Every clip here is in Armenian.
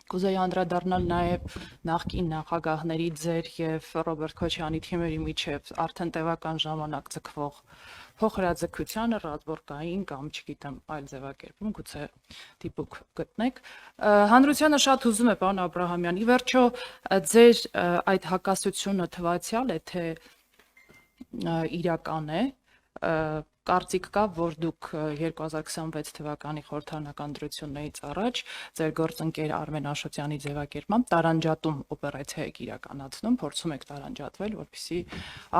Կուզեի անդրադառնալ նաև նախկին նախագահների ձեր եւ Ռոբերտ Քոչյանի թիմերի միջև արդեն տևական ժամանակ ձգվող փոխհրաձգությանը ռազմորկային կամ չգիտեմ այլ ձևակերպում գուցե դիպուկ գտնեք հանրությանը շատ հուզում է պարոն Աբրահամյան ի վերջո ձեր այդ հակասությունը թվացյալ է թե իրական է կարծիք կա, որ դուք 2026 թվականի խորհրդարանական ընտրություններից առաջ ձեր գործընկեր Արմեն Աշոտյանի ձևակերպմամբ տարանջատում օպերացիա եք իրականացնում, փորձում եք տարանջատվել, որպեսզի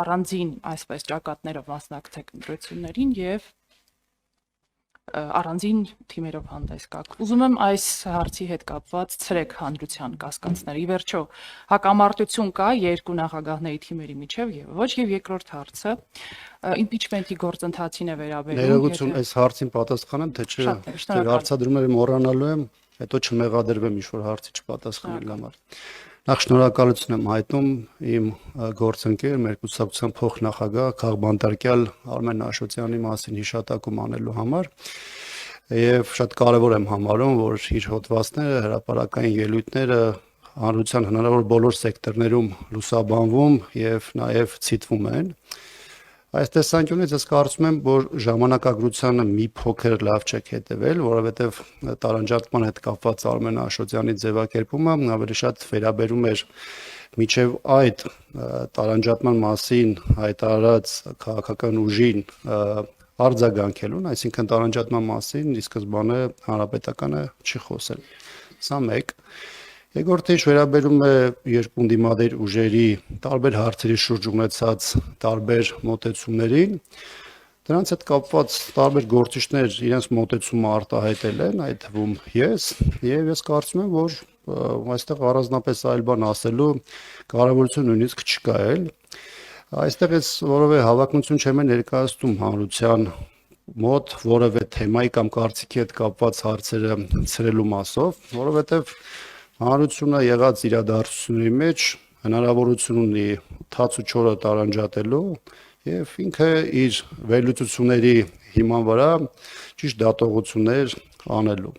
առանձին այսպես ճակատներով մասնակցեք ընտրություններին եւ առանձին թիմերով հանդես գաք։ Ուզում եմ այս հարցի հետ կապված ցրեք հանրության կասկածներ։ Ի վերջո հակամարտություն կա երկու նախագահների թիմերի միջև եւ ոչ եւ երկրորդ հարցը impeachment-ի գործընթացին է վերաբերում։ Ներողություն, այս հարցին պատասխանեմ, թե չէ, ձեր հարցադրումները մոռանալու եմ, հետո չմեղադրվեմ ինչ-որ հարցի չպատասխանելու համար։ Նախ շնորհակալություն եմ հայտնում իմ գործընկեր, մեր կուսակցության փոխնախագահ քաղբանտարկյալ Արմեն Աշոտյանի մասին հիշատակում անելու համար եւ շատ կարեւոր եմ համարում, որ իր հոդվածները, հրապարակային ելույթները հանրության հնարավոր բոլոր սեկտորներում լուսաբանվում եւ նաեւ ցիտվում են։ Այս տեսանկյունից ես կարծում եմ, որ ժամանակագրությանը մի փոքր լավ չեք հետևել, որովհետև տարանջատման հետ կապված Արմեն Աշոտյանի ձևակերպումը ավելի շատ վերաբերում էր միջև այդ տարանջատման մասին հայտարարած քաղաքական ուժին արձագանքելուն, այսինքն տարանջատման մասին ի սկզբանե հանրապետականը չի խոսել։ Սա մեկ։ Երկրորդը ինչ վերաբերում է երկու ընդդիմադիր ուժերի տարբեր հարցերի շուրջ ունեցած տարբեր մոտեցումներին, դրանց հետ կապված տարբեր գործիչներ իրենց մոտեցումը արտահայտել են, այդ թվում ես, եւ ես կարծում եմ, որ այստեղ առանձնապես այլ բան ասելու կարևորություն նույնիսկ չկա էլ։ Այստեղ ես որևէ հավակնություն չեմ ներկայացնում հանրության մոտ որևէ թեմայի կամ կարծիքի հետ կապված հարցերը ցրելու մասով, որովհետեւ հանրությունը եղած իրադարձությունների մեջ հնարավորություն ունի 14-ը տարանջատելու եւ ինքը իր վերլուծությունների հիման վրա ճիշտ դատողություններ անելու։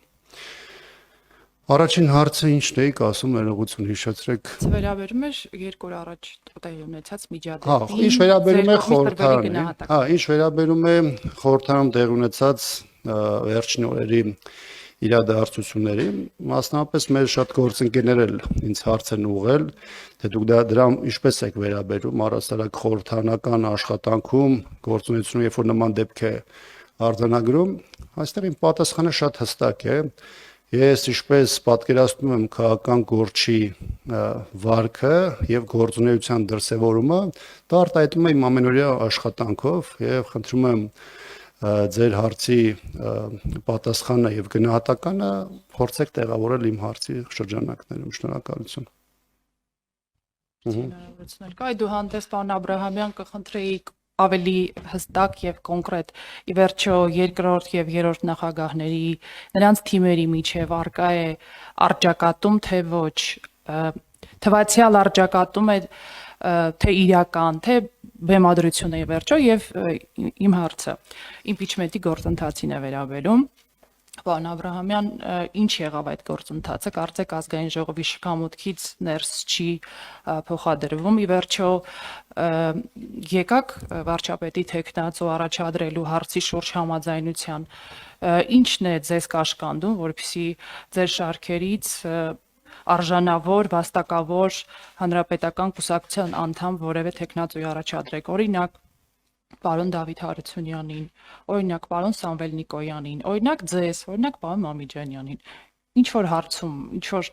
Առաջին հարցը ի՞նչն էիք ասում, ներողություն հիշեցրեք։ Վերաբերում է 2 օր առաջ տեղի ունեցած միջադեպին։ Ինչ վերաբերում է խորհրդարանին, ինչ վերաբերում է խորհրդարանում տեղի ունեցած վերջին օրերի իրադարձությունների, մասնավորապես մեր շատ գործընկերներ էլ ինձ հարց են ուղղել, թե դուք դրան ինչպես եք վերաբերում առհասարակ խորհրդարանական աշխատանքում գործունեությունը, երբ որ նման դեպք է արձանագրում, այստեղ իմ պատասխանը շատ հստակ է։ Ես ինչպես պատկերացնում եմ քաղաքական գործի վարքը եւ գործունեության դրսեւորումը, դա արտահայտում եմ իմ ամենօրյա աշխատանքով եւ խնդրում եմ ձեր հարցի պատասխանը եւ գնահատականը փորձեք տեղավորել իմ հարցի շրջանակներում։ Շնորհակալություն։ Այդուհանդերձ պարոն Աբրահամյան կխնդրեիք ավելի հստակ եւ կոնկրետ ի վերջո երկրորդ եւ երրորդ նախագահների նրանց թիմերի միջև արկա է արճակատում թե ոչ թվացյալ արճակատում է թե իրական թե բեմադրություն է վերջո եւ իմ հարցը impeachment-ի գործընթացին է վերաբերում պարոն Աբրահամյան ինչ եղավ այդ գործընթացը կարծեք ազգային ժողովի շքամուտքից ներս չի փոխադրվում ի վերջո եկաք վարչապետի թեկնածու առաջադրելու հարցի շուրջ համաձայնության ինչն է ձեզ կաշկանդում որպեսզի ձեր շարքերից արժանավոր, վաստակավոր հանրապետական կուսակցության անդամ որևէ թեկնածուի առաջադրեք, օրինակ պարոն Դավիթ Հարությունյանին, օրինակ պարոն Սամվել Նիկոյանին, օրինակ ձեզ, օրինակ պարոն Մամիջանյանին, ինչ որ հարցում, ինչ որ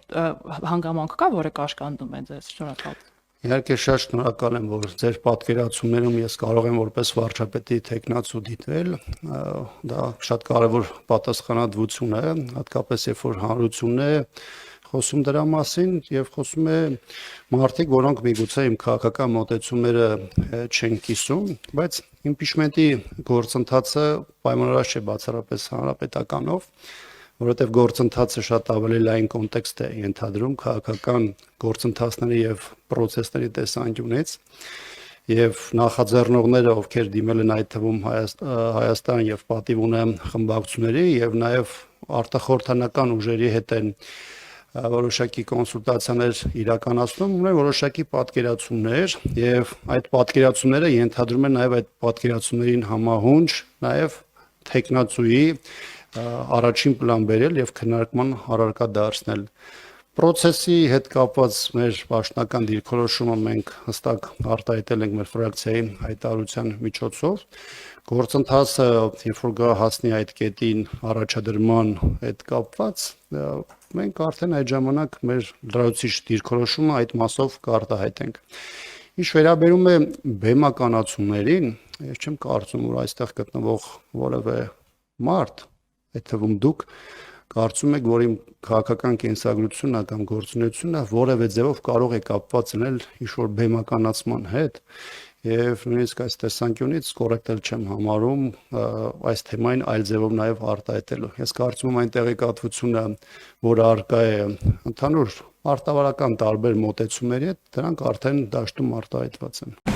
հանգամանք կա, որը կաշկանդում է ձեզ, շնորհակալ։ Իհարկե շատ շնորհակալ եմ, որ ձեր պատկերացումներում ես կարող եմ որպես վարչապետի թեկնածու դիտվել, դա շատ կարևոր պատասխանատվություն է, հատկապես երբ որ հանրությունն է խոսում դրա մասին եւ խոսում է մարդիկ, որոնք միգուցե իմ քաղաքական մոտեցումները չեն կիսում, բայց impeachment-ի գործընթացը պայմանավորված չէ բացառապես հանրապետականով, որովհետեւ գործընթացը շատ ավելի լայն կոնտեքստ է ենթադրում քաղաքական գործընթացների եւ պրոցեսների տեսանկյունից եւ նախաձեռնողները, ովքեր դիմել են այդ թվում Հայաստան եւ պատիվ ունեն խմբակցությունների եւ նաեւ արտախորհրդանական ուժերի հետ են որոշակի կոնսուլտացիաներ իրականացնում, ունեն որոշակի պատկերացումներ եւ այդ պատկերացումները ենթադրում են նաեւ այդ պատկերացումներին համահունչ նաեւ տեխնացուի առաջին պլան բերել եւ քննարկման առարկա դարձնել։ Պրոցեսի հետ կապված մեր պաշտոնական դիրքորոշումը մենք հստակ արտահայտել ենք մեր ֆրակցիայի հայտարարության միջոցով։ Գործընթացը, երբ որ գա հասնի այդ կետին առաջադրման հետ կապված, մենք արդեն այդ ժամանակ մեր լրացուցիչ դիրքորոշումը այդ մասով կարտահայտենք։ Ինչ վերաբերում է բեմականացումներին, ես չեմ կարծում, որ այստեղ գտնվող որևէ մարդ, այդ թվում դուք կարծում եք, որ իմ քաղաքական կենսագրությունն կամ գործունեությունը որևէ ձևով կարող է կապված լինել ինչ-որ բեմականացման հետ եւ նույնիսկ այս տեսանկյունից կոռեկտ չեմ համարում այս թեմային այլ ձևով նաեւ արտահայտելու։ Ես կարծում եմ այն տեղեկատվությունը, որ արկա է ընդհանուր արտավարական տարբեր մոտեցումների հետ, դրանք արդեն դաշտում արտահայտված են։